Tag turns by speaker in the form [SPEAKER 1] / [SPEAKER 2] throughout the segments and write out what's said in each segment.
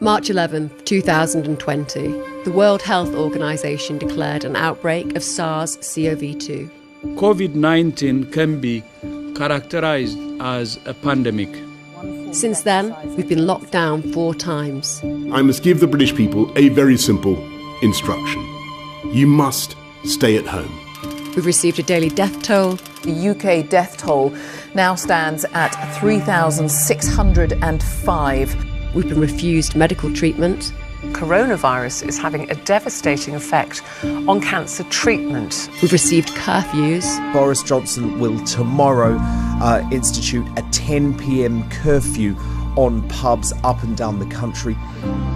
[SPEAKER 1] March 11th, 2020, the World Health Organization declared an outbreak of SARS-CoV-2.
[SPEAKER 2] COVID-19 can be characterized as a pandemic.
[SPEAKER 1] Since then, we've been locked down 4 times.
[SPEAKER 3] I must give the British people a very simple instruction. You must stay at home.
[SPEAKER 1] We've received a daily death toll.
[SPEAKER 4] The UK death toll now stands at 3,605.
[SPEAKER 1] We've been refused medical treatment.
[SPEAKER 4] Coronavirus is having a devastating effect on cancer treatment.
[SPEAKER 1] We've received curfews.
[SPEAKER 5] Boris Johnson will tomorrow institute a 10 p.m. curfew on pubs up and down the country.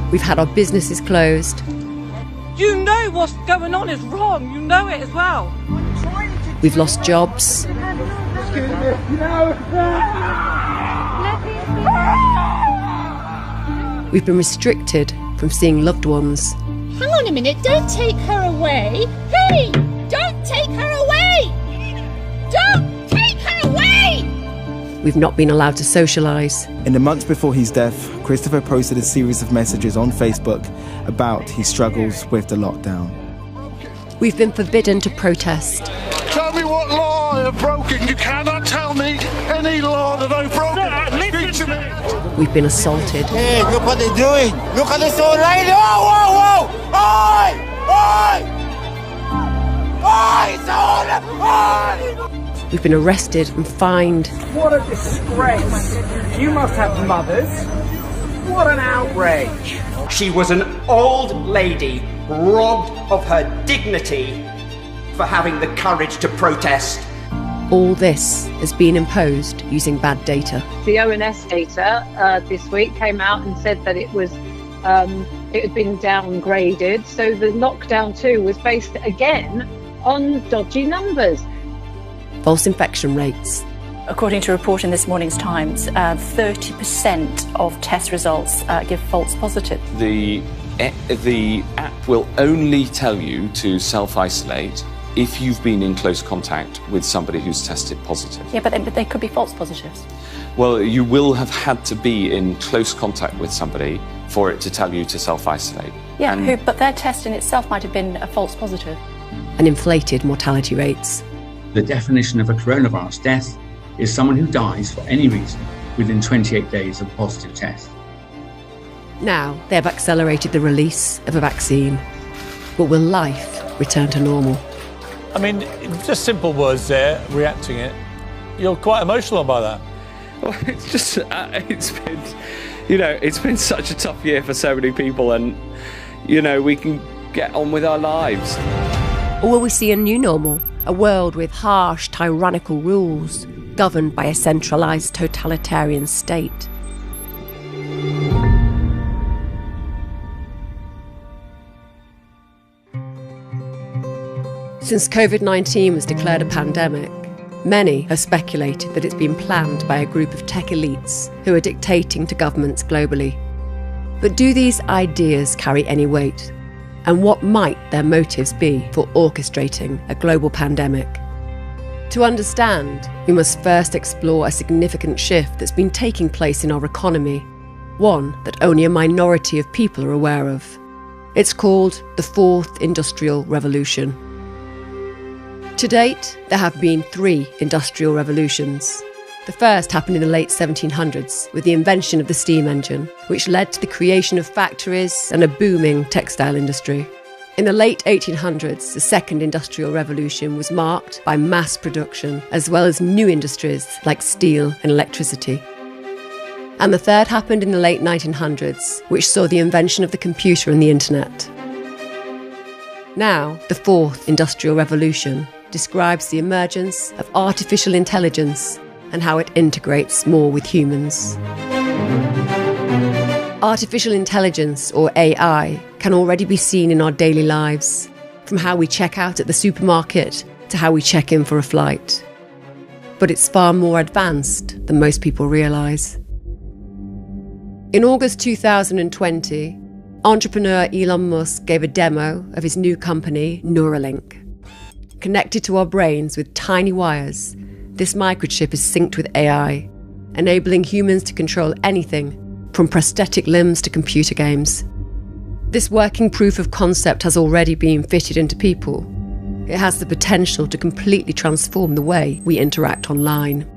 [SPEAKER 1] We've had our businesses closed.
[SPEAKER 6] You know what's going on is wrong. You know it as well.
[SPEAKER 1] We've lost jobs. We've been restricted from seeing loved ones.
[SPEAKER 7] Hang on a minute, don't take her away. Hey, don't take her away. Don't take her away.
[SPEAKER 1] We've not been allowed to socialise.
[SPEAKER 5] In the months before his death, Christopher posted a series of messages on Facebook about his struggles with the lockdown.
[SPEAKER 1] We've been forbidden to protest.
[SPEAKER 8] Tell me what law I've broken. You cannot tell me any law that I've broken. Speak to me.
[SPEAKER 1] We've been assaulted.
[SPEAKER 9] Hey, look what they're doing. Look at this all right. Whoa, whoa, whoa. Oi! Oi! Oi! It's all oi!
[SPEAKER 1] We've been arrested and fined.
[SPEAKER 10] What a disgrace. You must have mothers. What an outrage.
[SPEAKER 11] She was an old lady robbed of her dignity for having the courage to protest.
[SPEAKER 1] All this has been imposed using bad data.
[SPEAKER 12] The ONS data this week came out and said that it had been downgraded. So the lockdown 2 was based again on dodgy numbers.
[SPEAKER 1] False infection rates.
[SPEAKER 13] According to a report in this morning's Times, 30% of test results give false positive.
[SPEAKER 14] The app will only tell you to self-isolate if you've been in close contact with somebody who's tested positive.
[SPEAKER 13] Yeah, but they could be false positives.
[SPEAKER 14] Well, you will have had to be in close contact with somebody for it to tell you to self-isolate.
[SPEAKER 13] Yeah, but their test in itself might have been a false positive.
[SPEAKER 1] And inflated mortality rates.
[SPEAKER 15] The definition of a coronavirus death is someone who dies for any reason within 28 days of a positive test.
[SPEAKER 1] Now they have accelerated the release of a vaccine. But will life return to normal?
[SPEAKER 16] I mean, just simple words there, reacting it. You're quite emotional by that.
[SPEAKER 17] Well, it's just, it's been such a tough year for so many people, and, we can get on with our lives.
[SPEAKER 1] Or will we see a new normal? A world with harsh, tyrannical rules, governed by a centralised totalitarian state? Since COVID-19 was declared a pandemic, many have speculated that it's been planned by a group of tech elites who are dictating to governments globally. But do these ideas carry any weight? And what might their motives be for orchestrating a global pandemic? To understand, we must first explore a significant shift that's been taking place in our economy, one that only a minority of people are aware of. It's called the Fourth Industrial Revolution. To date, there have been 3 industrial revolutions. The first happened in the late 1700s with the invention of the steam engine, which led to the creation of factories and a booming textile industry. In the late 1800s, the second industrial revolution was marked by mass production, as well as new industries like steel and electricity. And the third happened in the late 1900s, which saw the invention of the computer and the internet. Now, the fourth industrial revolution describes the emergence of artificial intelligence and how it integrates more with humans. Artificial intelligence, or AI, can already be seen in our daily lives, from how we check out at the supermarket to how we check in for a flight. But it's far more advanced than most people realise. In August 2020, entrepreneur Elon Musk gave a demo of his new company, Neuralink. Connected to our brains with tiny wires, this microchip is synced with AI, enabling humans to control anything from prosthetic limbs to computer games. This working proof of concept has already been fitted into people. It has the potential to completely transform the way we interact online.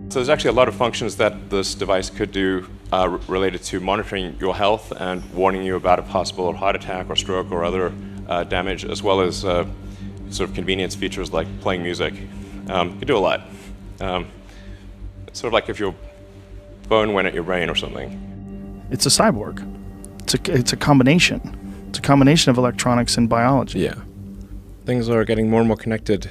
[SPEAKER 18] So there's actually a lot of functions that this device could do related to monitoring your health and warning you about a possible heart attack or stroke or other damage, as well as sort of convenience features like playing music. You can do a lot. It's sort of like if your phone went at your brain or something.
[SPEAKER 19] It's a cyborg. It's a combination. It's a combination of electronics and biology.
[SPEAKER 18] Yeah. Things are getting more and more connected.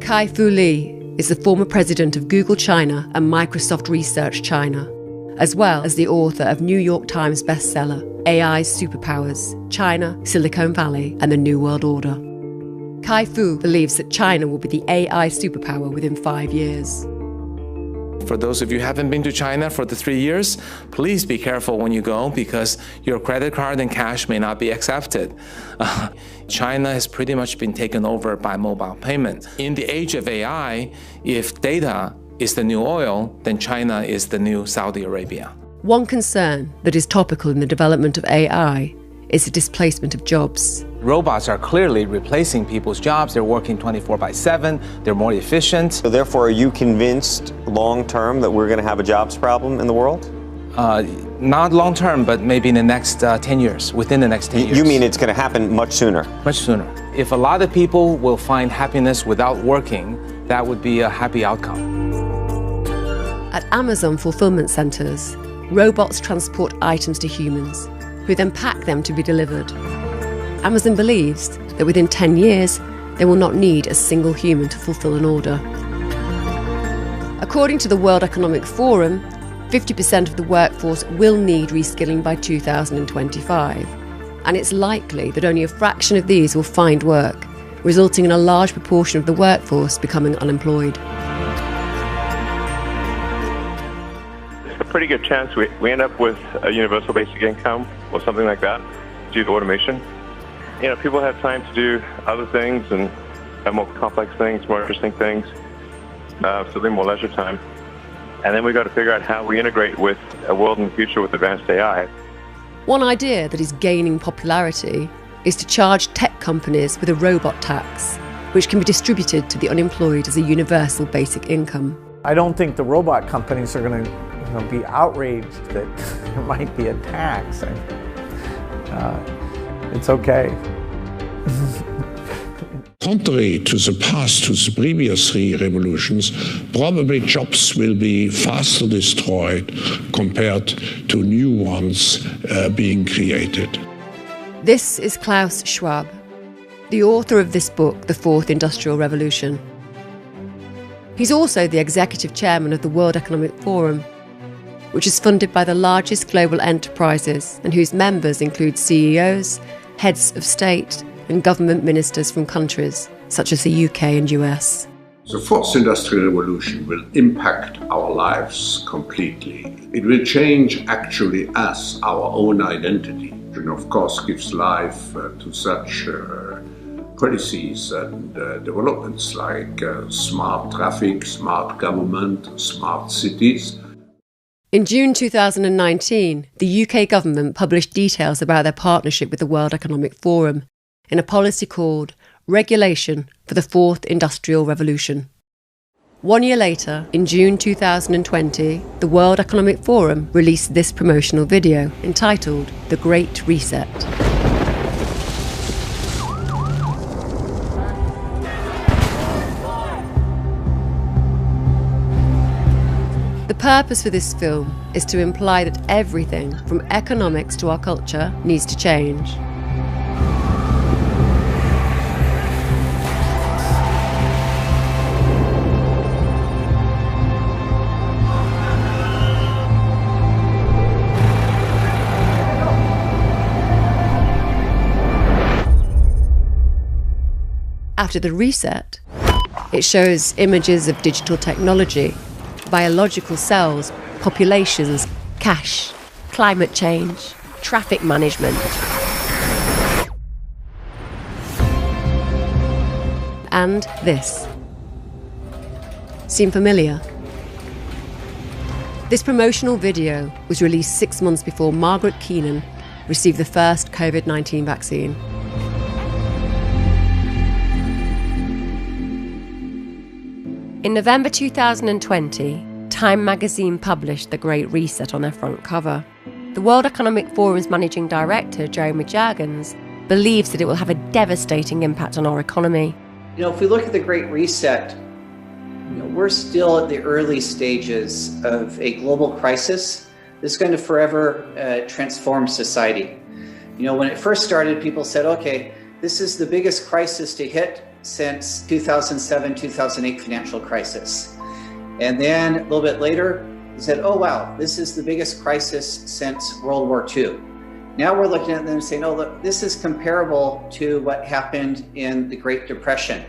[SPEAKER 1] Kai-Fu Lee is the former president of Google China and Microsoft Research China, as well as the author of New York Times bestseller, AI's Superpowers, China, Silicon Valley, and the New World Order. Kai-Fu believes that China will be the AI superpower within 5 years.
[SPEAKER 20] For those of you who haven't been to China for the 3 years, please be careful when you go because your credit card and cash may not be accepted. China has pretty much been taken over by mobile payment. In the age of AI, if data is the new oil, then China is the new Saudi Arabia.
[SPEAKER 1] One concern that is topical in the development of AI is the displacement of jobs.
[SPEAKER 21] Robots are clearly replacing people's jobs. They're working 24/7. They're more efficient.
[SPEAKER 22] So therefore, are you convinced long term that we're going to have a jobs problem in the world?
[SPEAKER 21] Not long term, but maybe in the next 10 years, within the next 10 years.
[SPEAKER 22] You mean it's going to happen much sooner?
[SPEAKER 21] Much sooner. If a lot of people will find happiness without working, that would be a happy outcome.
[SPEAKER 1] At Amazon fulfillment centers, robots transport items to humans, who then pack them to be delivered. Amazon believes that within 10 years, they will not need a single human to fulfill an order. According to the World Economic Forum, 50% of the workforce will need reskilling by 2025, and it's likely that only a fraction of these will find work, resulting in a large proportion of the workforce becoming unemployed.
[SPEAKER 23] It's a pretty good chance we end up with a universal basic income or something like that due to automation. You know, people have time to do other things and have more complex things, more interesting things, so they're more leisure time. And then we've got to figure out how we integrate with a world in the future with advanced AI.
[SPEAKER 1] One idea that is gaining popularity is to charge tech companies with a robot tax, which can be distributed to the unemployed as a universal basic income.
[SPEAKER 10] I don't think the robot companies are going to be outraged that there might be a tax. It's okay.
[SPEAKER 24] Contrary to the past, to the previous 3 revolutions, probably jobs will be faster destroyed compared to new ones being created.
[SPEAKER 1] This is Klaus Schwab, the author of this book, The Fourth Industrial Revolution. He's also the executive chairman of the World Economic Forum, which is funded by the largest global enterprises and whose members include CEOs, heads of state, and government ministers from countries such as the UK and US.
[SPEAKER 3] The fourth industrial revolution will impact our lives completely. It will change actually us, our own identity, and of course gives life to such policies and developments like smart traffic, smart government, smart cities.
[SPEAKER 1] In June 2019, the UK government published details about their partnership with the World Economic Forum in a policy called Regulation for the Fourth Industrial Revolution. 1 year later, in June 2020, the World Economic Forum released this promotional video entitled The Great Reset. The purpose for this film is to imply that everything from economics to our culture needs to change. After the reset, it shows images of digital technology, biological cells, populations, cash, climate change, traffic management. And this. Seem familiar? This promotional video was released 6 months before Margaret Keenan received the first COVID-19 vaccine. In November 2020, Time magazine published The Great Reset on their front cover. The World Economic Forum's managing director, Jeremy Jurgens, believes that it will have a devastating impact on our economy.
[SPEAKER 2] If we look at the Great Reset, we're still at the early stages of a global crisis that's going to forever transform society. When it first started, people said, okay, this is the biggest crisis to hit since 2007, 2008 financial crisis. And then a little bit later, they said, oh wow, this is the biggest crisis since World War II. Now we're looking at them and saying, oh look, this is comparable to what happened in the Great Depression.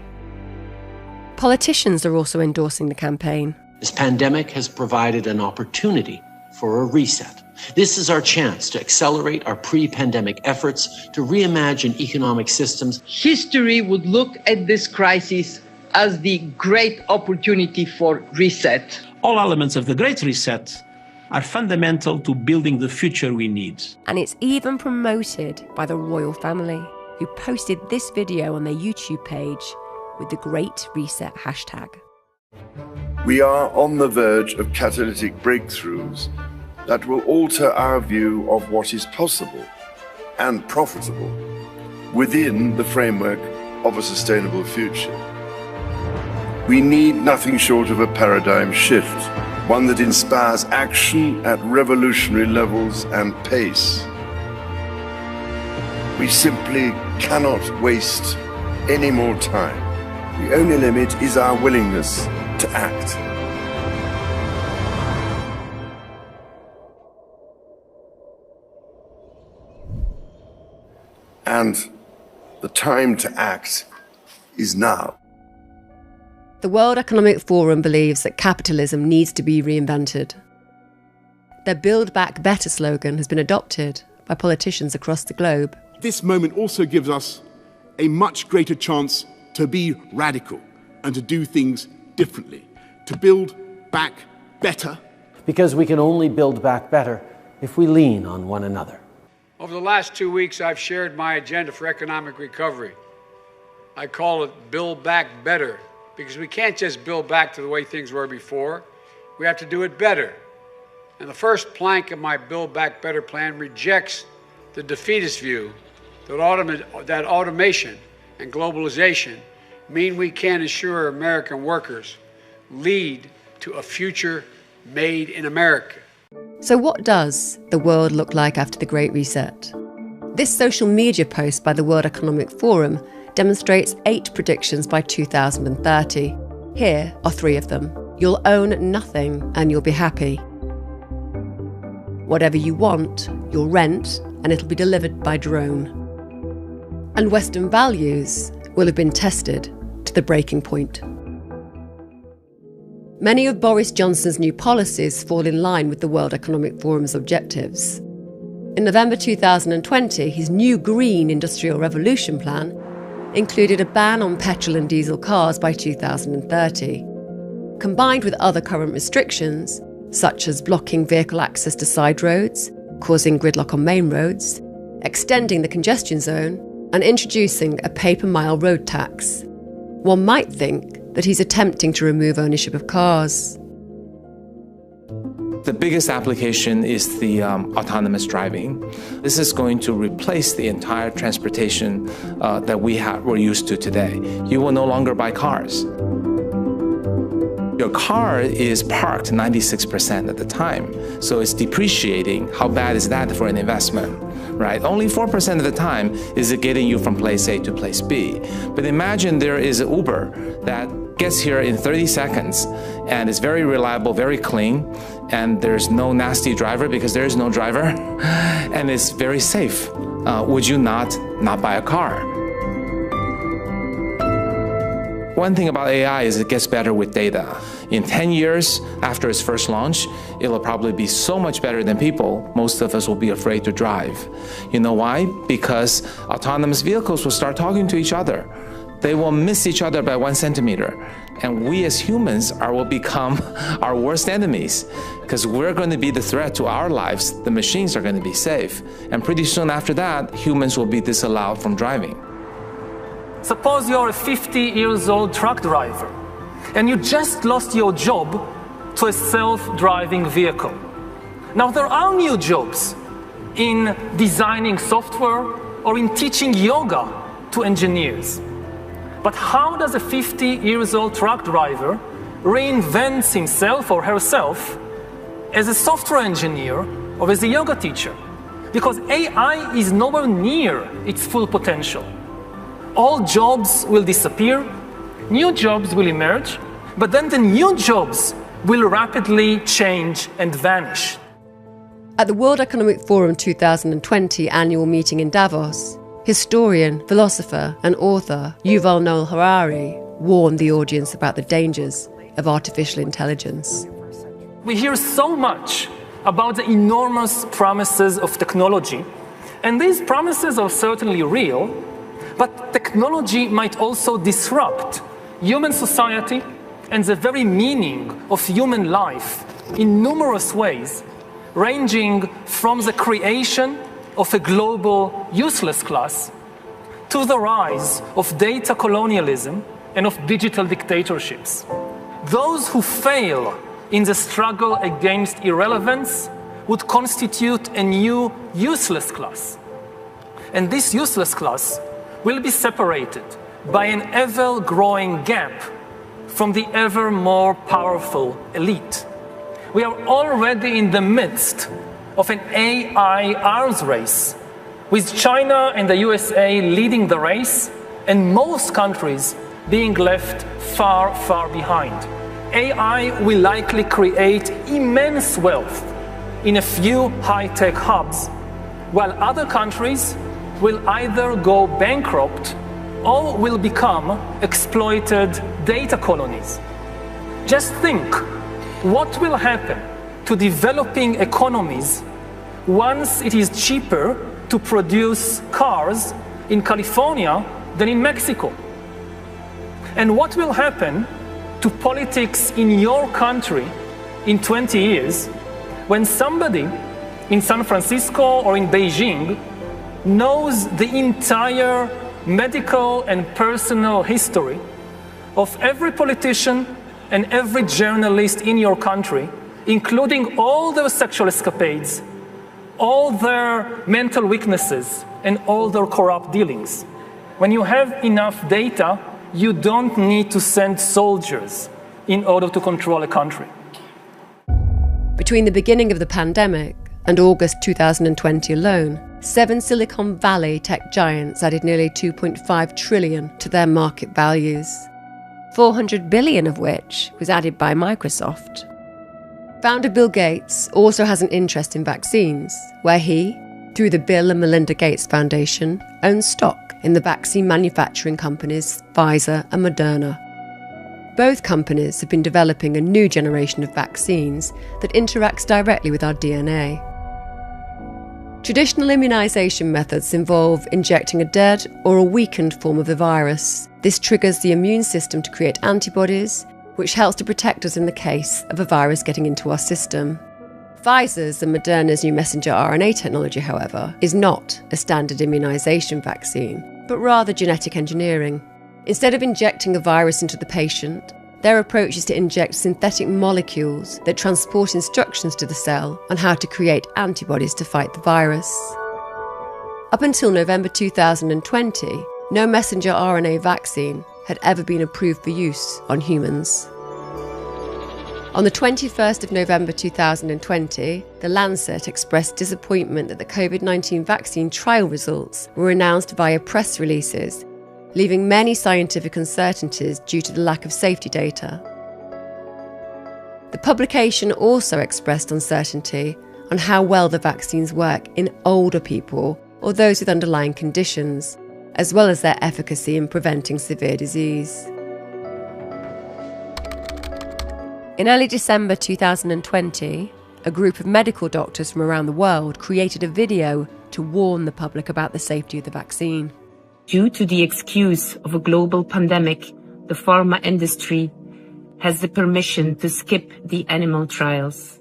[SPEAKER 1] Politicians are also endorsing the campaign.
[SPEAKER 4] This pandemic has provided an opportunity for a reset. This is our chance to accelerate our pre-pandemic efforts to reimagine economic systems.
[SPEAKER 6] History would look at this crisis as the great opportunity for reset.
[SPEAKER 7] All elements of the Great Reset are fundamental to building the future we need.
[SPEAKER 1] And it's even promoted by the royal family, who posted this video on their YouTube page with the Great Reset hashtag.
[SPEAKER 25] We are on the verge of catalytic breakthroughs that will alter our view of what is possible and profitable within the framework of a sustainable future. We need nothing short of a paradigm shift, one that inspires action at revolutionary levels and pace. We simply cannot waste any more time. The only limit is our willingness to act. And the time to act is now.
[SPEAKER 1] The World Economic Forum believes that capitalism needs to be reinvented. Their Build Back Better slogan has been adopted by politicians across the globe.
[SPEAKER 26] This moment also gives us a much greater chance to be radical and to do things differently, to build back better.
[SPEAKER 4] Because we can only build back better if we lean on one another.
[SPEAKER 27] Over the last 2 weeks, I've shared my agenda for economic recovery. I call it Build Back Better, because we can't just build back to the way things were before. We have to do it better. And the first plank of my Build Back Better plan rejects the defeatist view that automation and globalization mean we can ensure American workers lead to a future made in America.
[SPEAKER 1] So what does the world look like after the Great Reset? This social media post by the World Economic Forum demonstrates 8 predictions by 2030. Here are 3 of them. You'll own nothing and you'll be happy. Whatever you want, you'll rent and it'll be delivered by drone. And Western values will have been tested to the breaking point. Many of Boris Johnson's new policies fall in line with the World Economic Forum's objectives. In November 2020, his new Green Industrial Revolution plan included a ban on petrol and diesel cars by 2030. Combined with other current restrictions, such as blocking vehicle access to side roads, causing gridlock on main roads, extending the congestion zone, and introducing a pay-per-mile road tax, one might think that he's attempting to remove ownership of cars.
[SPEAKER 20] The biggest application is the autonomous driving. This is going to replace the entire transportation that we're used to today. You will no longer buy cars. Your car is parked 96% of the time, so it's depreciating. How bad is that for an investment, right? Only 4% of the time is it getting you from place A to place B. But imagine there is an Uber that gets here in 30 seconds and is very reliable, very clean, and there's no nasty driver because there is no driver, and it's very safe. Would you not buy a car? One thing about AI is it gets better with data. In 10 years after its first launch, it'll probably be so much better than people, most of us will be afraid to drive. You know why? Because autonomous vehicles will start talking to each other. They will miss each other by 1 centimeter. And we as humans will become our worst enemies because we're going to be the threat to our lives. The machines are going to be safe. And pretty soon after that, humans will be disallowed from driving.
[SPEAKER 5] Suppose you're a 50-year-old truck driver and you just lost your job to a self-driving vehicle. Now, there are new jobs in designing software or in teaching yoga to engineers. But how does a 50-year-old truck driver reinvent himself or herself as a software engineer or as a yoga teacher? Because AI is nowhere near its full potential. All jobs will disappear, new jobs will emerge, but then the new jobs will rapidly change and vanish.
[SPEAKER 1] At the World Economic Forum 2020 annual meeting in Davos, historian, philosopher and author Yuval Noah Harari warned the audience about the dangers of artificial intelligence.
[SPEAKER 5] We hear so much about the enormous promises of technology, and these promises are certainly real, but technology might also disrupt human society and the very meaning of human life in numerous ways, ranging from the creation of a global useless class to the rise of data colonialism and of digital dictatorships. Those who fail in the struggle against irrelevance would constitute a new useless class. And this useless class will be separated by an ever-growing gap from the ever more powerful elite. We are already in the midst of an AI arms race, with China and the USA leading the race, and most countries being left far, far behind. AI will likely create immense wealth in a few high-tech hubs, while other countries will either go bankrupt or will become exploited data colonies. Just think, what will happen to developing economies once it is cheaper to produce cars in California than in Mexico? And what will happen to politics in your country in 20 years when somebody in San Francisco or in Beijing knows the entire medical and personal history of every politician and every journalist in your country, including all their sexual escapades, all their mental weaknesses, and all their corrupt dealings? When you have enough data, you don't need to send soldiers in order to control a country.
[SPEAKER 1] Between the beginning of the pandemic and August 2020 alone, 7 Silicon Valley tech giants added nearly $2.5 trillion to their market values, $400 billion of which was added by Microsoft. Founder Bill Gates also has an interest in vaccines, where he, through the Bill and Melinda Gates Foundation, owns stock in the vaccine manufacturing companies Pfizer and Moderna. Both companies have been developing a new generation of vaccines that interacts directly with our DNA. Traditional immunisation methods involve injecting a dead or a weakened form of the virus. This triggers the immune system to create antibodies, which helps to protect us in the case of a virus getting into our system. Pfizer's and Moderna's new messenger RNA technology, however, is not a standard immunisation vaccine, but rather genetic engineering. Instead of injecting a virus into the patient, their approach is to inject synthetic molecules that transport instructions to the cell on how to create antibodies to fight the virus. Up until November 2020, no messenger RNA vaccine had ever been approved for use on humans. On the 21st of November 2020, The Lancet expressed disappointment that the COVID-19 vaccine trial results were announced via press releases, leaving many scientific uncertainties due to the lack of safety data. The publication also expressed uncertainty on how well the vaccines work in older people or those with underlying conditions, as well as their efficacy in preventing severe disease. In early December 2020, a group of medical doctors from around the world created a video to warn the public about the safety of the vaccine.
[SPEAKER 8] Due to the excuse of a global pandemic, the pharma industry has the permission to skip the animal trials.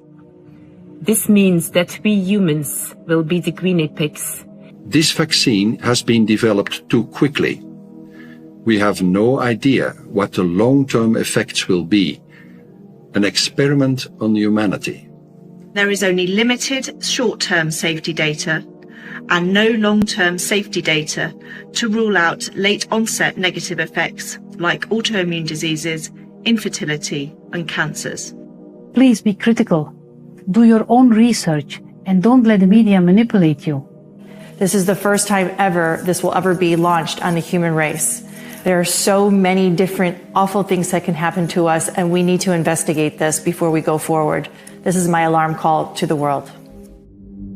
[SPEAKER 8] This means that we humans will be the guinea pigs.
[SPEAKER 9] This vaccine has been developed too quickly. We have no idea what the long-term effects will be. An experiment on humanity.
[SPEAKER 11] There is only limited short-term safety data and no long-term safety data to rule out late-onset negative effects like autoimmune diseases, infertility, and cancers.
[SPEAKER 12] Please be critical. Do your own research and don't let the media manipulate you.
[SPEAKER 13] This is the first time ever this will ever be launched on the human race. There are so many different awful things that can happen to us, and we need to investigate this before we go forward. This is my alarm call to the world.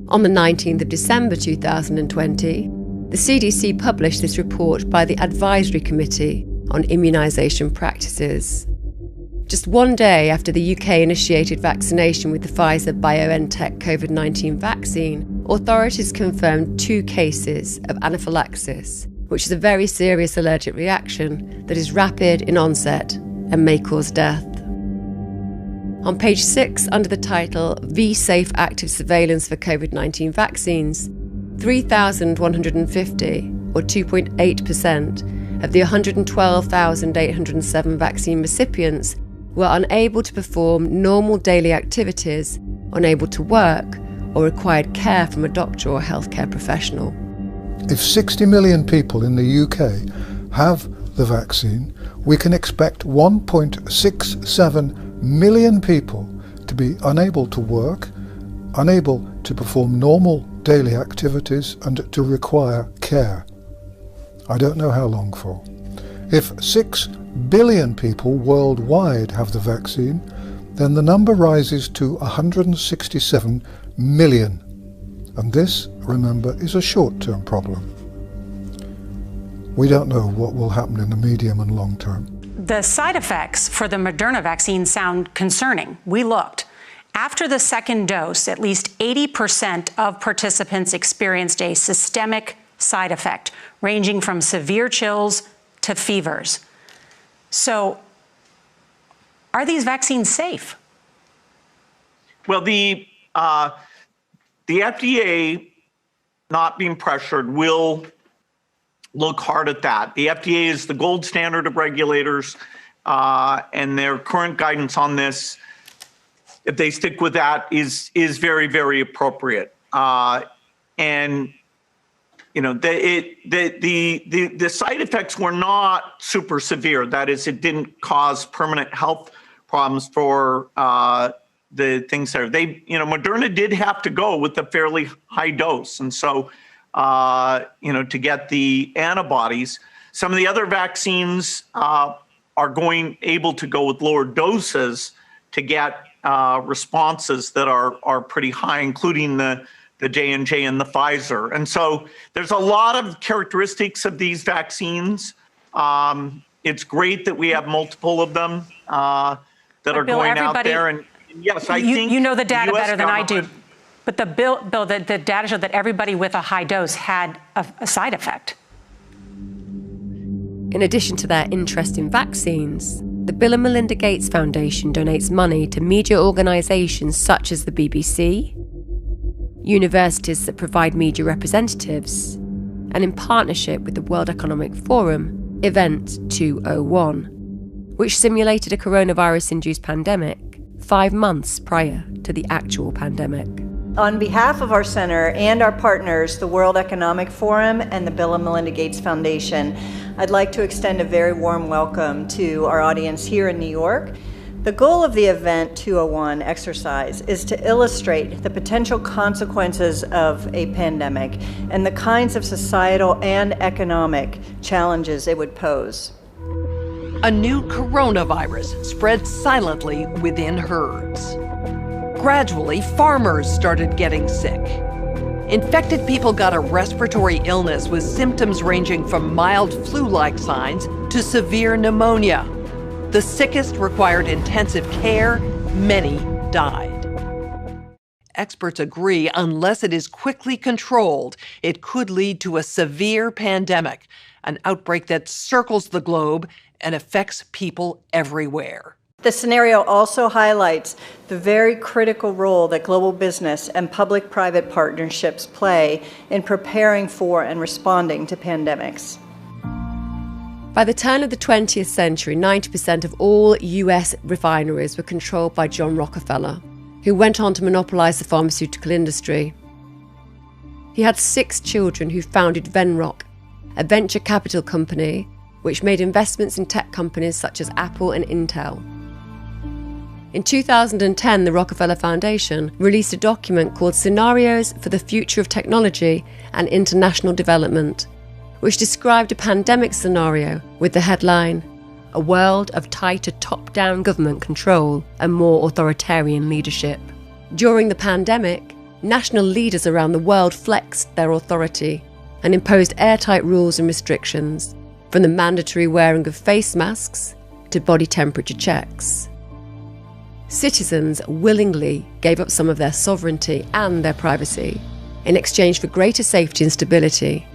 [SPEAKER 1] On the 19th of December 2020, the CDC published this report by the Advisory Committee on Immunisation Practices. Just one day after the UK initiated vaccination with the Pfizer-BioNTech COVID-19 vaccine, authorities confirmed 2 cases of anaphylaxis, which is a very serious allergic reaction that is rapid in onset and may cause death. On page 6, under the title V-Safe Active Surveillance for COVID-19 Vaccines, 3,150, or 2.8%, of the 112,807 vaccine recipients were unable to perform normal daily activities, unable to work, or required care from a doctor or healthcare professional.
[SPEAKER 14] If 60 million people in the UK have the vaccine, we can expect 1.67 million people to be unable to work, unable to perform normal daily activities, and to require care. I don't know how long for. If 6 billion people worldwide have the vaccine, then the number rises to 167 million. And this, remember, is a short-term problem. We don't know what will happen in the medium and long term.
[SPEAKER 15] The side effects for the Moderna vaccine sound concerning. We looked. After the second dose, at least 80% of participants experienced a systemic side effect, ranging from severe chills to fevers. So, are these vaccines safe?
[SPEAKER 28] Well, the FDA, not being pressured, will look hard at that. The FDA is the gold standard of regulators, and their current guidance on this, if they stick with that, is very, very appropriate. And you know, the side effects were not super severe. That is, it didn't cause permanent health problems for the things there. Moderna did have to go with a fairly high dose, and so to get the antibodies. Some of the other vaccines are able to go with lower doses to get responses that are pretty high, including the J&J and the Pfizer. And so there's a lot of characteristics of these vaccines. It's great that we have multiple of them that are
[SPEAKER 15] Bill,
[SPEAKER 28] going out there. And yes, I think
[SPEAKER 15] you know the data better than I do.
[SPEAKER 28] government-
[SPEAKER 15] But Bill, the data showed that everybody with a high dose had a side effect.
[SPEAKER 1] In addition to their interest in vaccines, the Bill and Melinda Gates Foundation donates money to media organisations such as the BBC, universities that provide media representatives, and in partnership with the World Economic Forum, Event 201, which simulated a coronavirus-induced pandemic 5 months prior to the actual pandemic.
[SPEAKER 29] On behalf of our center and our partners, the World Economic Forum and the Bill and Melinda Gates Foundation, I'd like to extend a very warm welcome to our audience here in New York. The goal of the Event 201 exercise is to illustrate the potential consequences of a pandemic and the kinds of societal and economic challenges it would pose.
[SPEAKER 30] A new coronavirus spread silently within herds. Gradually, farmers started getting sick. Infected people got a respiratory illness with symptoms ranging from mild flu-like signs to severe pneumonia. The sickest required intensive care. Many died. Experts agree unless it is quickly controlled, it could lead to a severe pandemic, an outbreak that circles the globe and affects people everywhere.
[SPEAKER 29] The scenario also highlights the very critical role that global business and public-private partnerships play in preparing for and responding to pandemics.
[SPEAKER 1] By the turn of the 20th century, 90% of all US refineries were controlled by John Rockefeller, who went on to monopolise the pharmaceutical industry. He had 6 children who founded Venrock, a venture capital company which made investments in tech companies such as Apple and Intel. In 2010, the Rockefeller Foundation released a document called Scenarios for the Future of Technology and International Development, which described a pandemic scenario with the headline, "A world of tighter top-down government control and more authoritarian leadership." During the pandemic, national leaders around the world flexed their authority and imposed airtight rules and restrictions, from the mandatory wearing of face masks to body temperature checks. Citizens willingly gave up some of their sovereignty and their privacy in exchange for greater safety and stability.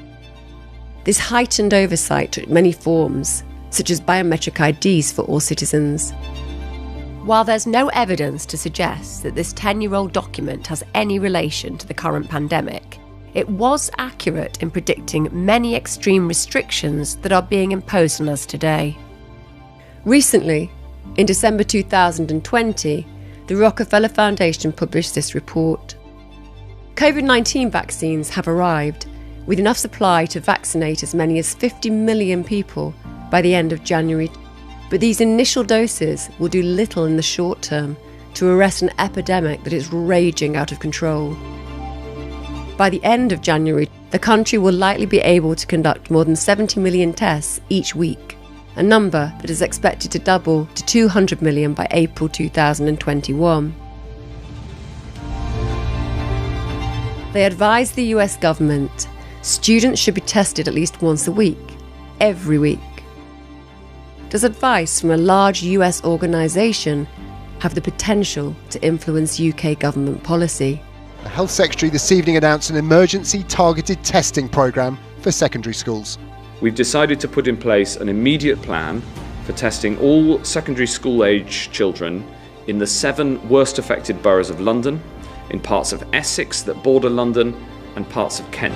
[SPEAKER 1] This heightened oversight took many forms, such as biometric IDs for all citizens. While there's no evidence to suggest that this 10-year-old document has any relation to the current pandemic, it was accurate in predicting many extreme restrictions that are being imposed on us today. Recently, in December 2020, the Rockefeller Foundation published this report. COVID-19 vaccines have arrived, with enough supply to vaccinate as many as 50 million people by the end of January. But these initial doses will do little in the short term to arrest an epidemic that is raging out of control. By the end of January, the country will likely be able to conduct more than 70 million tests each week, a number that is expected to double to 200 million by April 2021. They advised the US government students should be tested at least once a week, every week. Does advice from a large US organisation have the potential to influence UK government policy?
[SPEAKER 3] The Health Secretary this evening announced an emergency targeted testing programme for secondary schools.
[SPEAKER 10] We've decided to put in place an immediate plan for testing all secondary school age children in the 7 worst affected boroughs of London, in parts of Essex that border London, and parts of Kent.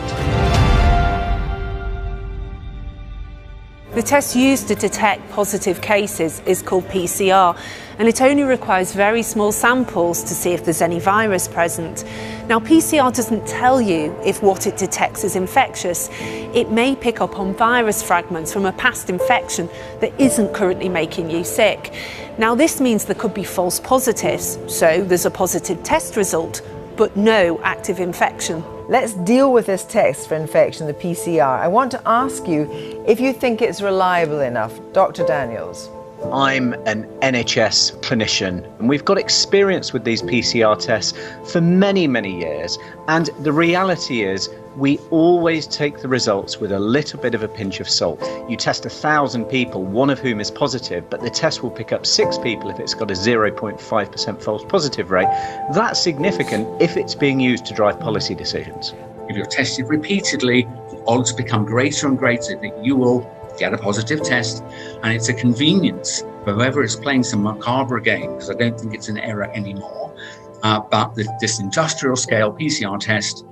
[SPEAKER 8] The test used to detect positive cases is called PCR, and it only requires very small samples to see if there's any virus present. Now, PCR doesn't tell you if what it detects is infectious. It may pick up on virus fragments from a past infection that isn't currently making you sick. Now, this means there could be false positives, so there's a positive test result, but no active infection.
[SPEAKER 16] Let's deal with this test for infection, the PCR. I want to ask you if you think it's reliable enough. Dr. Daniels.
[SPEAKER 17] I'm an NHS clinician, and we've got experience with these PCR tests for many, many years. And the reality is we always take the results with a little bit of a pinch of salt. You test 1,000 people, one of whom is positive, but the test will pick up 6 people if it's got a 0.5% false positive rate. That's significant if it's being used to drive policy decisions.
[SPEAKER 18] If you're tested repeatedly, the odds become greater and greater that you will get a positive test, and it's a convenience for whoever is playing some macabre game, because I don't think it's an error anymore. But this industrial scale PCR test,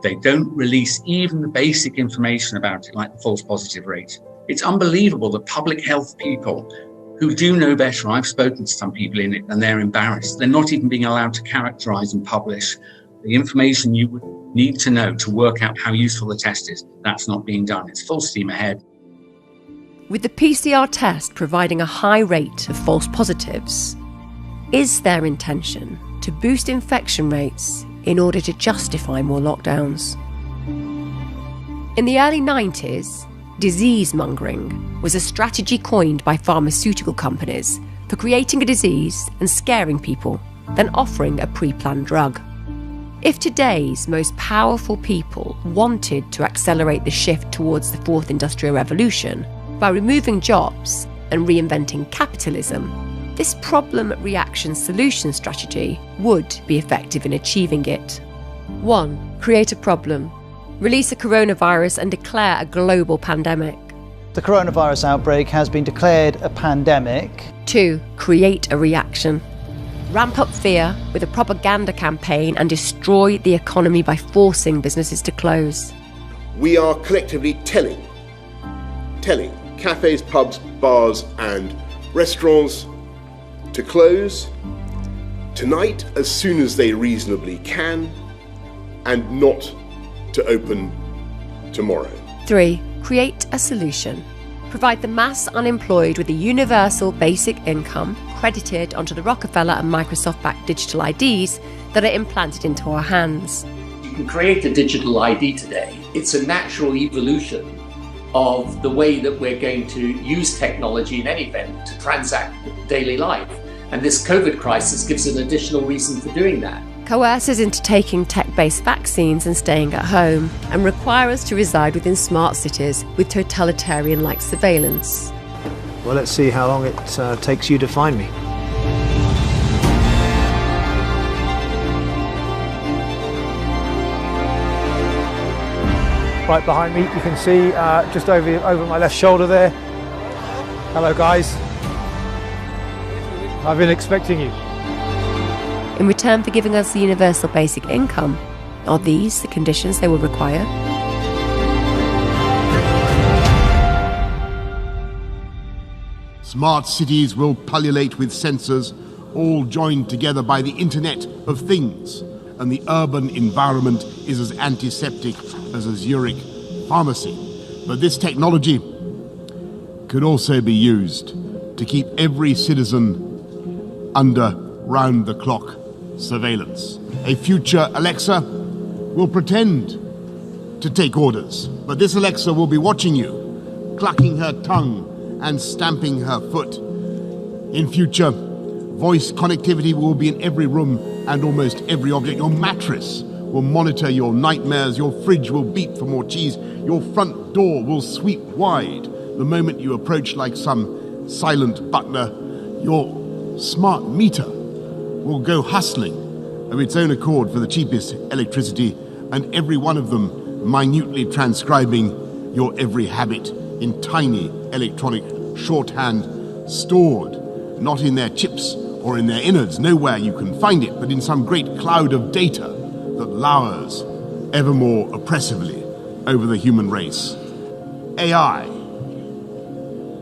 [SPEAKER 18] they don't release even the basic information about it, like the false positive rate. It's unbelievable that public health people who do know better, I've spoken to some people in it, and they're embarrassed. They're not even being allowed to characterize and publish the information you would need to know to work out how useful the test is. That's not being done. It's full steam ahead.
[SPEAKER 1] With the PCR test providing a high rate of false positives, is their intention to boost infection rates in order to justify more lockdowns? In the early 90s, disease mongering was a strategy coined by pharmaceutical companies for creating a disease and scaring people, then offering a pre-planned drug. If today's most powerful people wanted to accelerate the shift towards the 4th Industrial Revolution by removing jobs and reinventing capitalism, this problem reaction solution strategy would be effective in achieving it. 1. Create a problem. Release a coronavirus and declare a global pandemic.
[SPEAKER 19] The coronavirus outbreak has been declared a pandemic.
[SPEAKER 1] 2. Create a reaction. Ramp up fear with a propaganda campaign and destroy the economy by forcing businesses to close.
[SPEAKER 2] We are collectively telling cafes, pubs, bars and restaurants to close tonight as soon as they reasonably can and not to open tomorrow.
[SPEAKER 1] 3. Create a solution. Provide the mass unemployed with a universal basic income credited onto the Rockefeller and Microsoft-backed digital IDs that are implanted into our hands.
[SPEAKER 6] You can create a digital ID today. It's a natural evolution of the way that we're going to use technology in any event to transact daily life. And this COVID crisis gives an additional reason for doing that.
[SPEAKER 1] Coerce us into taking tech-based vaccines and staying at home, and require us to reside within smart cities with totalitarian-like surveillance.
[SPEAKER 7] Well, let's see how long it takes you to find me. Right behind me, you can see just over my left shoulder there. Hello, guys. I've been expecting you.
[SPEAKER 1] In return for giving us the universal basic income, are these the conditions they will require?
[SPEAKER 2] Smart cities will pullulate with sensors, all joined together by the Internet of Things, and the urban environment is as antiseptic as a Zurich pharmacy. But this technology could also be used to keep every citizen under round-the-clock surveillance. A future Alexa will pretend to take orders, but this Alexa will be watching you, clucking her tongue and stamping her foot. In future, voice connectivity will be in every room and almost every object. Your mattress will monitor your nightmares, your fridge will beep for more cheese, your front door will sweep wide the moment you approach like some silent butler. Your smart meter will go hustling of its own accord for the cheapest electricity, and every one of them minutely transcribing your every habit in tiny electronic shorthand, stored not in their chips or in their innards, nowhere you can find it, but in some great cloud of data that lowers ever more oppressively over the human race. AI.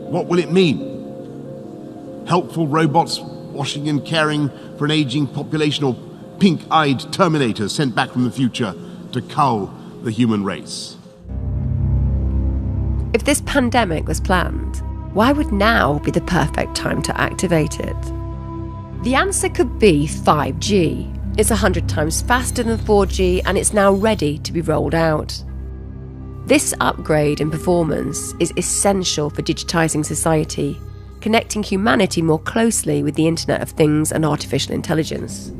[SPEAKER 2] What will it mean? Helpful robots washing and caring for an aging population, or pink-eyed terminators sent back from the future to cull the human race?
[SPEAKER 1] If this pandemic was planned, why would now be the perfect time to activate it? The answer could be 5G. It's 100 times faster than 4G, and it's now ready to be rolled out. This upgrade in performance is essential for digitising society, connecting humanity more closely with the Internet of Things and artificial intelligence.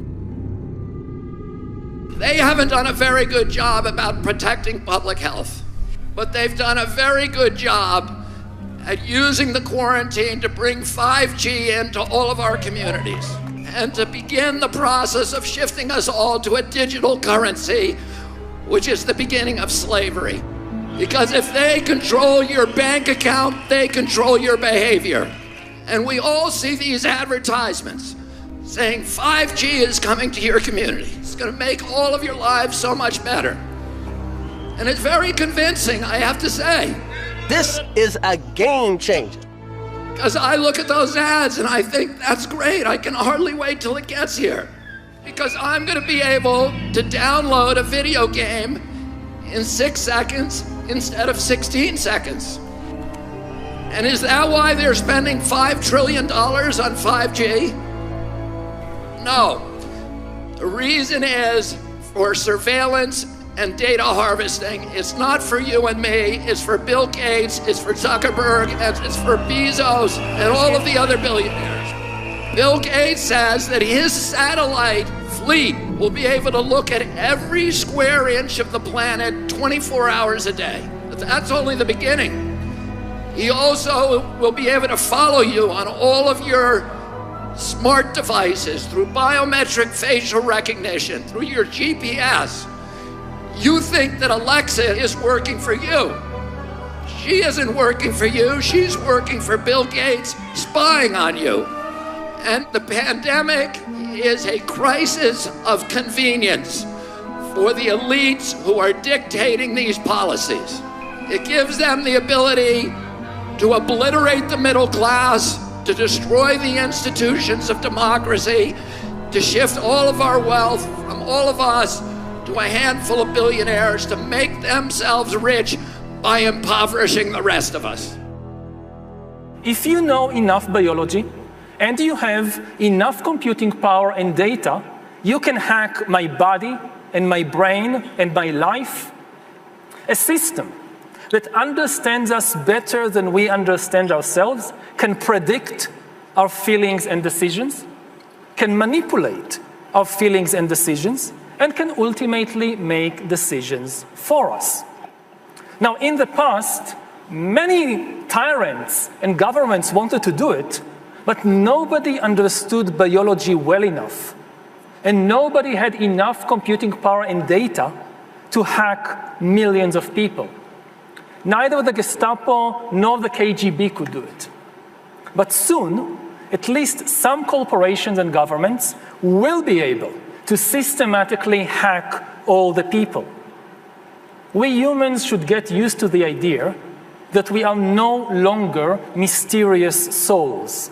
[SPEAKER 19] They haven't done a very good job about protecting public health, but they've done a very good job at using the quarantine to bring 5G into all of our communities and to begin the process of shifting us all to a digital currency, which is the beginning of slavery. Because if they control your bank account, they control your behavior. And we all see these advertisements saying 5G is coming to your community. It's going to make all of your lives so much better. And it's very convincing, I have to say.
[SPEAKER 21] This is a game changer.
[SPEAKER 19] Because I look at those ads and I think, that's great. I can hardly wait till it gets here. Because I'm going to be able to download a video game in 6 seconds instead of 16 seconds. And is that why they're spending $5 trillion on 5G? No. The reason is for surveillance and data harvesting. It's not for you and me, it's for Bill Gates, it's for Zuckerberg, and it's for Bezos and all of the other billionaires. Bill Gates says that his satellite fleet will be able to look at every square inch of the planet 24 hours a day. But that's only the beginning. He also will be able to follow you on all of your smart devices through biometric facial recognition, through your GPS. You think that Alexa is working for you. She isn't working for you, she's working for Bill Gates, spying on you. And the pandemic is a crisis of convenience for the elites who are dictating these policies. It gives them the ability to obliterate the middle class, to destroy the institutions of democracy, to shift all of our wealth from all of us to a handful of billionaires to make themselves rich by impoverishing the rest of us.
[SPEAKER 4] If you know enough biology and you have enough computing power and data, you can hack my body and my brain and my life. A system that understands us better than we understand ourselves can predict our feelings and decisions, can manipulate our feelings and decisions, and can ultimately make decisions for us. Now, in the past, many tyrants and governments wanted to do it, but nobody understood biology well enough, and nobody had enough computing power and data to hack millions of people. Neither the Gestapo nor the KGB could do it. But soon, at least some corporations and governments will be able to systematically hack all the people. We humans should get used to the idea that we are no longer mysterious souls.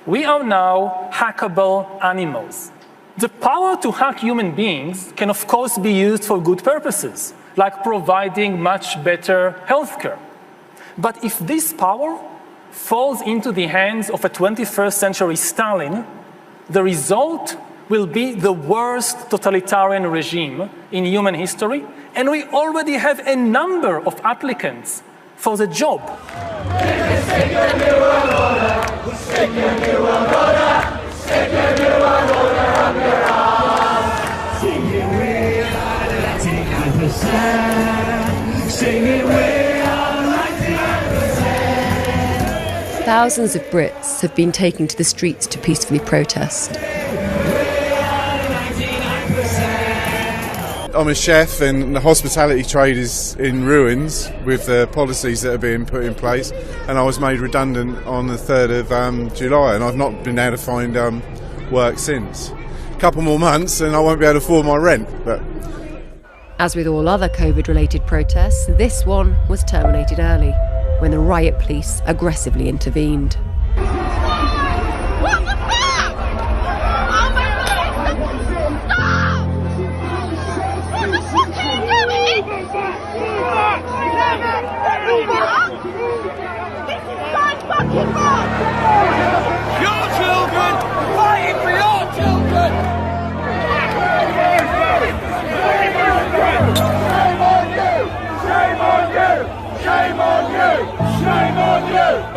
[SPEAKER 4] We are now hackable animals. The power to hack human beings can, of course, be used for good purposes, like providing much better healthcare. But if this power falls into the hands of a 21st century Stalin, the result will be the worst totalitarian regime in human history, and we already have a number of applicants for the job.
[SPEAKER 1] Thousands of Brits have been taken to the streets to peacefully protest.
[SPEAKER 5] I'm a chef and the hospitality trade is in ruins with the policies that are being put in place, and I was made redundant on the 3rd of July and I've not been able to find work since. A couple more months and I won't be able to afford my rent. But
[SPEAKER 1] as with all other COVID-related protests, this one was terminated early when the riot police aggressively intervened.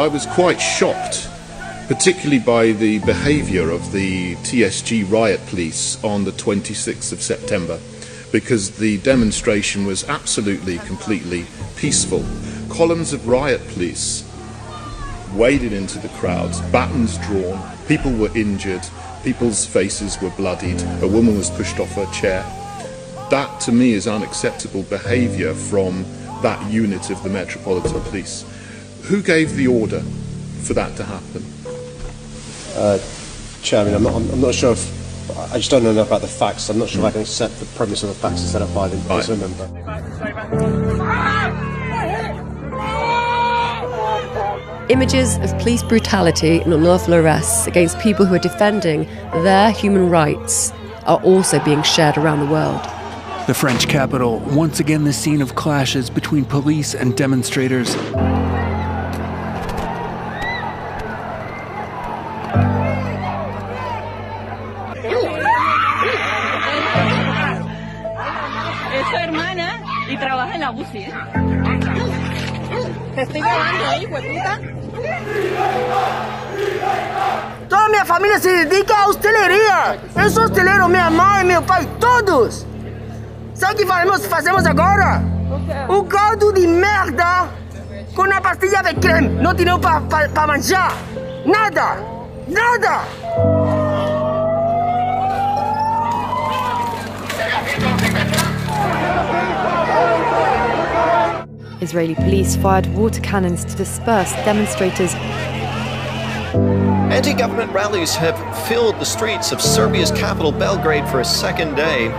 [SPEAKER 9] I was quite shocked, particularly by the behaviour of the TSG riot police on the 26th of September, because the demonstration was absolutely, completely peaceful. Columns of riot police waded into the crowds, batons drawn, people were injured, people's faces were bloodied, a woman was pushed off her chair. That, to me, is unacceptable behaviour from that unit of the Metropolitan Police. Who gave the order for that to happen?
[SPEAKER 20] Chairman, I'm not sure if... I just don't know enough about the facts. I'm not sure if I can accept the premise of the facts set up by the member.
[SPEAKER 1] Images of police brutality and unlawful arrests against people who are defending their human rights are also being shared around the world.
[SPEAKER 22] The French capital, once again the scene of clashes between police and demonstrators.
[SPEAKER 23] Toda minha família se dedica à hosteleria. Eu sou hosteleiro, minha mãe, meu pai, todos. Sabe o que fazemos agora? Um caldo de merda com uma pastilha de creme. Não tinha para manjar. Nada. Nada.
[SPEAKER 24] Israeli police fired water cannons to disperse demonstrators.
[SPEAKER 11] Anti-government rallies have filled the streets of Serbia's capital, Belgrade, for a second day.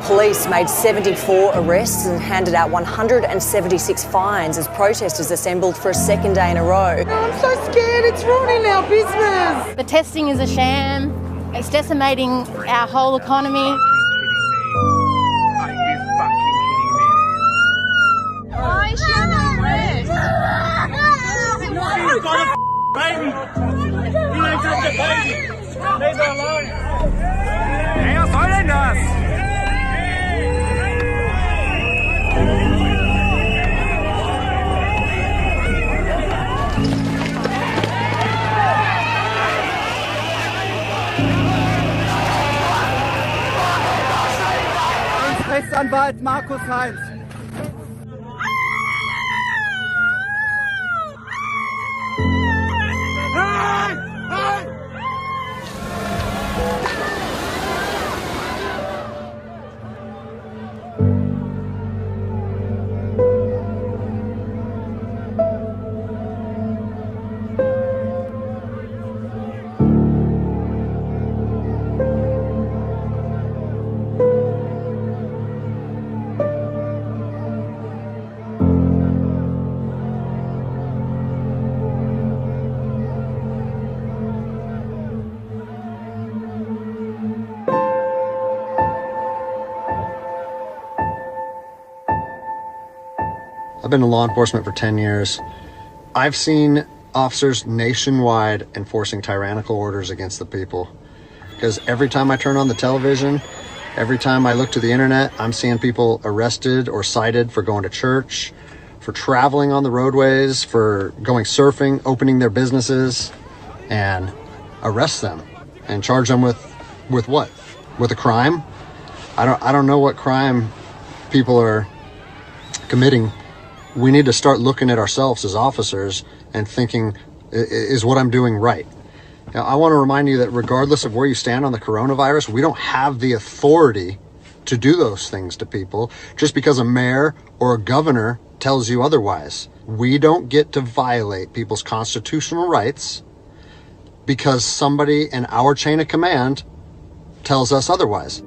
[SPEAKER 12] Police made 74 arrests and handed out 176 fines as protesters assembled for a second day in a row.
[SPEAKER 23] I'm so scared, it's ruining our business.
[SPEAKER 13] The testing is a sham. It's decimating our whole economy.
[SPEAKER 23] Why should I rest?
[SPEAKER 14] You got a baby. You ain't got the baby. Leave her alone. Ellos sollen das. Rechtsanwalt Markus Heinz.
[SPEAKER 3] I've been in law enforcement for 10 years. I've seen officers nationwide enforcing tyrannical orders against the people. Because every time I turn on the television, every time I look to the internet, I'm seeing people arrested or cited for going to church, for traveling on the roadways, for going surfing, opening their businesses, and arrest them and charge them with what? With a crime? I don't know what crime people are committing. We need to start looking at ourselves as officers and thinking, is what I'm doing right? Now, I want to remind you that regardless of where you stand on the coronavirus, we don't have the authority to do those things to people just because a mayor or a governor tells you otherwise. We don't get to violate people's constitutional rights because somebody in our chain of command tells us otherwise.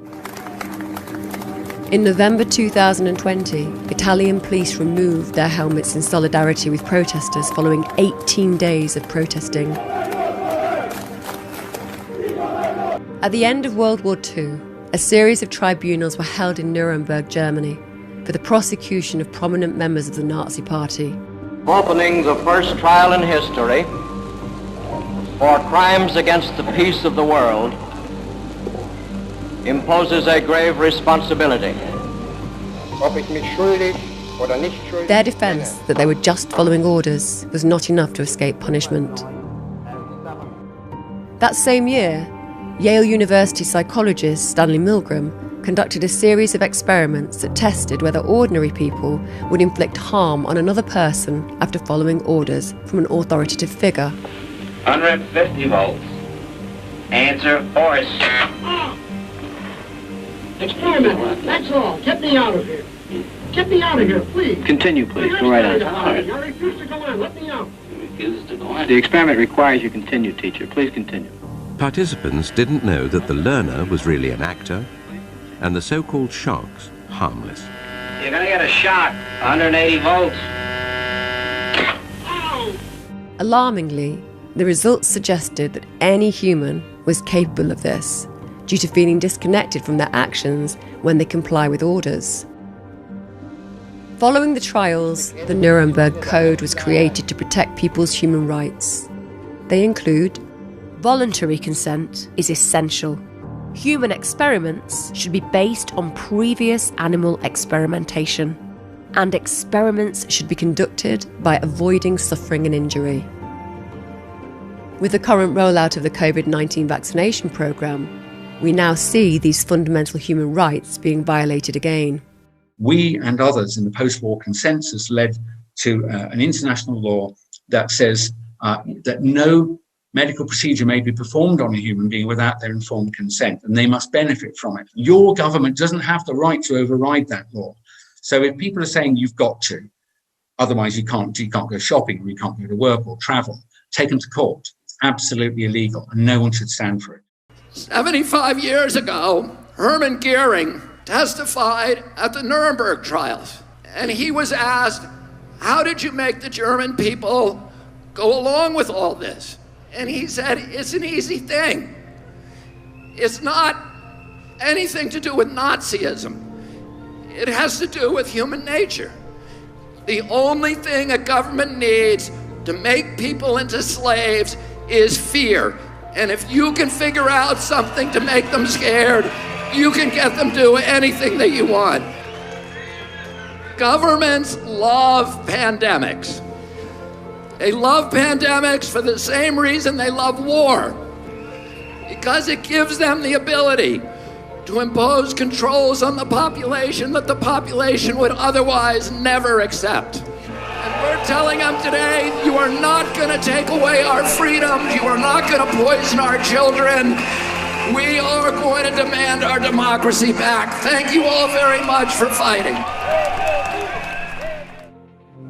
[SPEAKER 1] In November 2020, Italian police removed their helmets in solidarity with protesters following 18 days of protesting. At the end of World War II, a series of tribunals were held in Nuremberg, Germany, for the prosecution of prominent members of the Nazi Party.
[SPEAKER 15] Opening the first trial in history for crimes against the peace of the world imposes a grave responsibility.
[SPEAKER 1] Their defense that they were just following orders was not enough to escape punishment. That same year, Yale University psychologist Stanley Milgram conducted a series of experiments that tested whether ordinary people would inflict harm on another person after following orders from an authoritative figure.
[SPEAKER 15] 150 volts. Answer, force.
[SPEAKER 23] Experiment, that's all. Get me out of here. Get me out of here, please.
[SPEAKER 24] Continue, please. Go right on.
[SPEAKER 23] I refuse to go in. Let me out.
[SPEAKER 24] The experiment requires you continue, teacher. Please continue.
[SPEAKER 25] Participants didn't know that the learner was really an actor and the so-called shocks harmless.
[SPEAKER 15] You're gonna get a shock. 180 volts.
[SPEAKER 1] Alarmingly, the results suggested that any human was capable of this, due to feeling disconnected from their actions when they comply with orders. Following the trials, the Nuremberg Code was created to protect people's human rights. They include: voluntary consent is essential. Human experiments should be based on previous animal experimentation. and experiments should be conducted by avoiding suffering and injury. With the current rollout of the COVID-19 vaccination programme, we now see these fundamental human rights being violated again.
[SPEAKER 8] We and others in the post-war consensus led to an international law that says that no medical procedure may be performed on a human being without their informed consent, and they must benefit from it. Your government doesn't have the right to override that law. So if people are saying you've got to, otherwise you can't go shopping, or you can't go to work or travel, take them to court. It's absolutely illegal, and no one should stand for it.
[SPEAKER 19] 75 years ago, Hermann Goering testified at the Nuremberg trials, and he was asked, how did you make the German people go along with all this? And he said, it's an easy thing. It's not anything to do with Nazism. It has to do with human nature. The only thing a government needs to make people into slaves is fear. And if you can figure out something to make them scared, you can get them to do anything that you want. Governments love pandemics. They love pandemics for the same reason they love war, because it gives them the ability to impose controls on the population that the population would otherwise never accept. And we're telling them today, you are not going to take away our freedoms, you are not going to poison our children. We are going to demand our democracy back. Thank you all very much for fighting.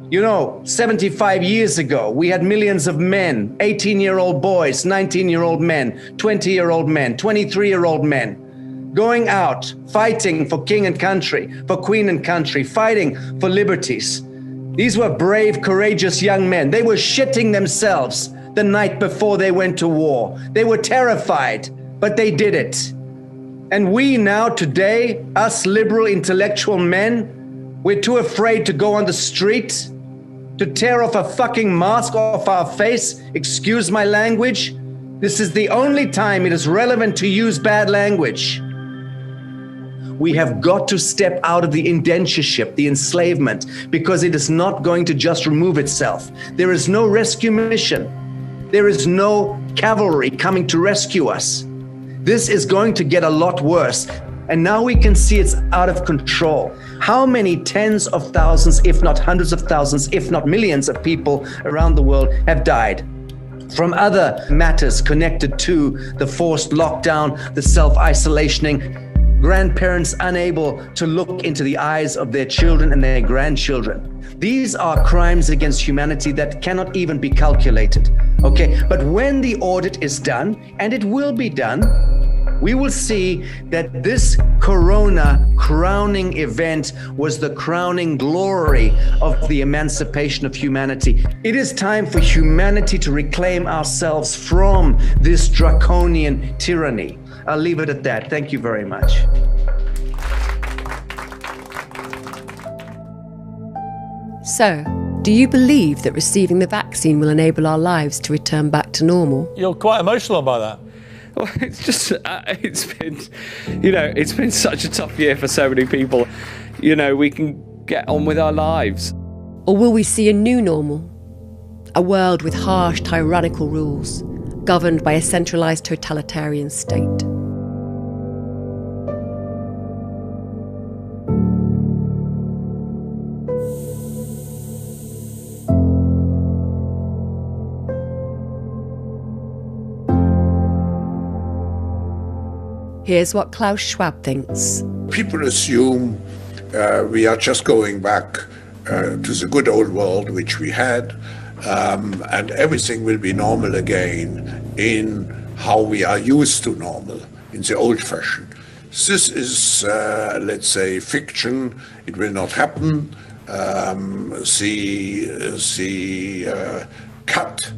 [SPEAKER 10] You know, 75 years ago, we had millions of men, 18-year-old boys, 19-year-old men, 20-year-old men, 23-year-old men, going out, fighting for king and country, for queen and country, fighting for liberties. These were brave, courageous young men. They were shitting themselves the night before they went to war. They were terrified, but they did it. And we now, today, us liberal intellectual men, we're too afraid to go on the street, to tear off a fucking mask off our face. Excuse my language. This is the only time it is relevant to use bad language. We have got to step out of the indentureship, the enslavement, because it is not going to just remove itself. There is no rescue mission. There is no cavalry coming to rescue us. This is going to get a lot worse. And now we can see it's out of control. How many tens of thousands, if not hundreds of thousands, if not millions of people around the world have died from other matters connected to the forced lockdown, the self-isolationing, grandparents unable to look into the eyes of their children and their grandchildren. These are crimes against humanity that cannot even be calculated, okay? But when the audit is done, and it will be done, we will see that this Corona crowning event was the crowning glory of the emancipation of humanity. It is time for humanity to reclaim ourselves from this draconian tyranny. I'll leave it at that. Thank you very much.
[SPEAKER 1] So, do you believe that receiving the vaccine will enable our lives to return back to normal?
[SPEAKER 16] You're quite emotional by that.
[SPEAKER 17] Well, it's just, it's been such a tough year for so many people. You know, we can get on with our lives.
[SPEAKER 1] Or will we see a new normal? A world with harsh, tyrannical rules, governed by a centralised totalitarian state. Here's what Klaus Schwab thinks.
[SPEAKER 18] People assume we are just going back to the good old world which we had, and everything will be normal again in how we are used to normal, in the old fashion. This is, let's say, fiction. It will not happen. Cut.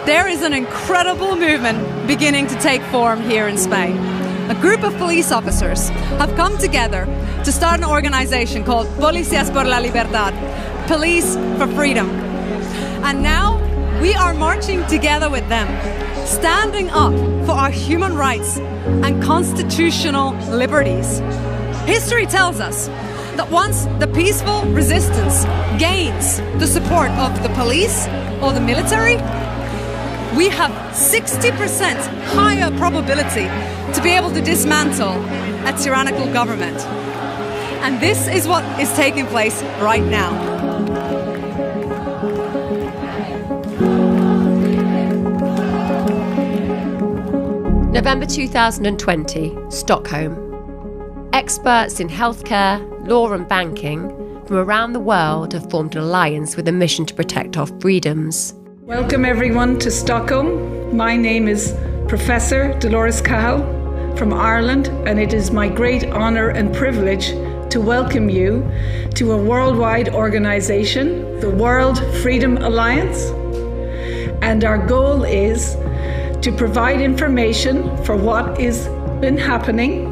[SPEAKER 26] There is an incredible movement beginning to take form here in Spain. A group of police officers have come together to start an organization called Policías por la Libertad, Police for Freedom. And now We are marching together with them, standing up for our human rights and constitutional liberties. History tells us that once the peaceful resistance gains the support of the police or the military, we have 60% higher probability to be able to dismantle a tyrannical government. And this is what is taking place right now.
[SPEAKER 1] November 2020, Stockholm. Experts in healthcare, law and banking from around the world have formed an alliance with a mission to protect our freedoms.
[SPEAKER 2] Welcome everyone to Stockholm. My name is Professor Dolores Cahill from Ireland, and it is my great honour and privilege to welcome you to a worldwide organisation, the World Freedom Alliance. And our goal is to provide information for what is been happening,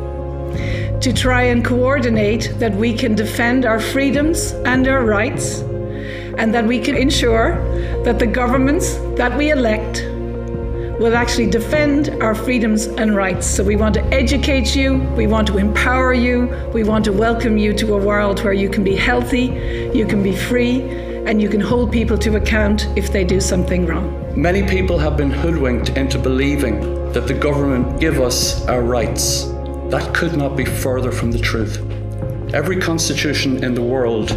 [SPEAKER 2] to try and coordinate that we can defend our freedoms and our rights, and that we can ensure that the governments that we elect will actually defend our freedoms and rights. So we want to educate you, we want to empower you, we want to welcome you to a world where you can be healthy, you can be free, and you can hold people to account if they do something wrong.
[SPEAKER 4] Many people have been hoodwinked into believing that the government give us our rights. That could not be further from the truth. Every constitution in the world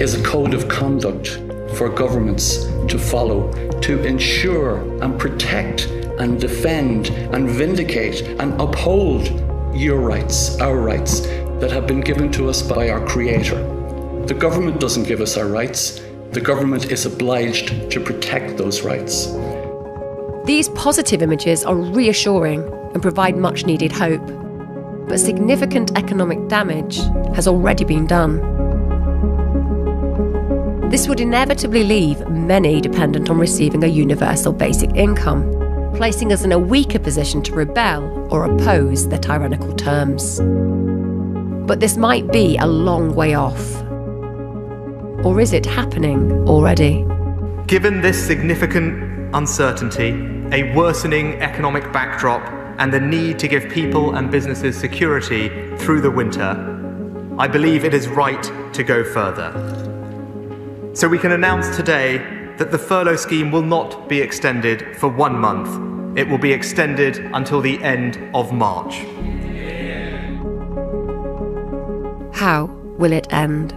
[SPEAKER 4] is a code of conduct for governments to follow, to ensure and protect and defend and vindicate and uphold your rights, our rights, that have been given to us by our Creator. The government doesn't give us our rights. The government is obliged to protect those rights.
[SPEAKER 1] These positive images are reassuring and provide much needed hope. But significant economic damage has already been done. This would inevitably leave many dependent on receiving a universal basic income, placing us in a weaker position to rebel or oppose their tyrannical terms. But this might be a long way off. Or is it happening already?
[SPEAKER 6] Given this significant uncertainty, a worsening economic backdrop, and the need to give people and businesses security through the winter, I believe it is right to go further. So we can announce today that the furlough scheme will not be extended for 1 month. It will be extended until the end of March.
[SPEAKER 1] How will it end?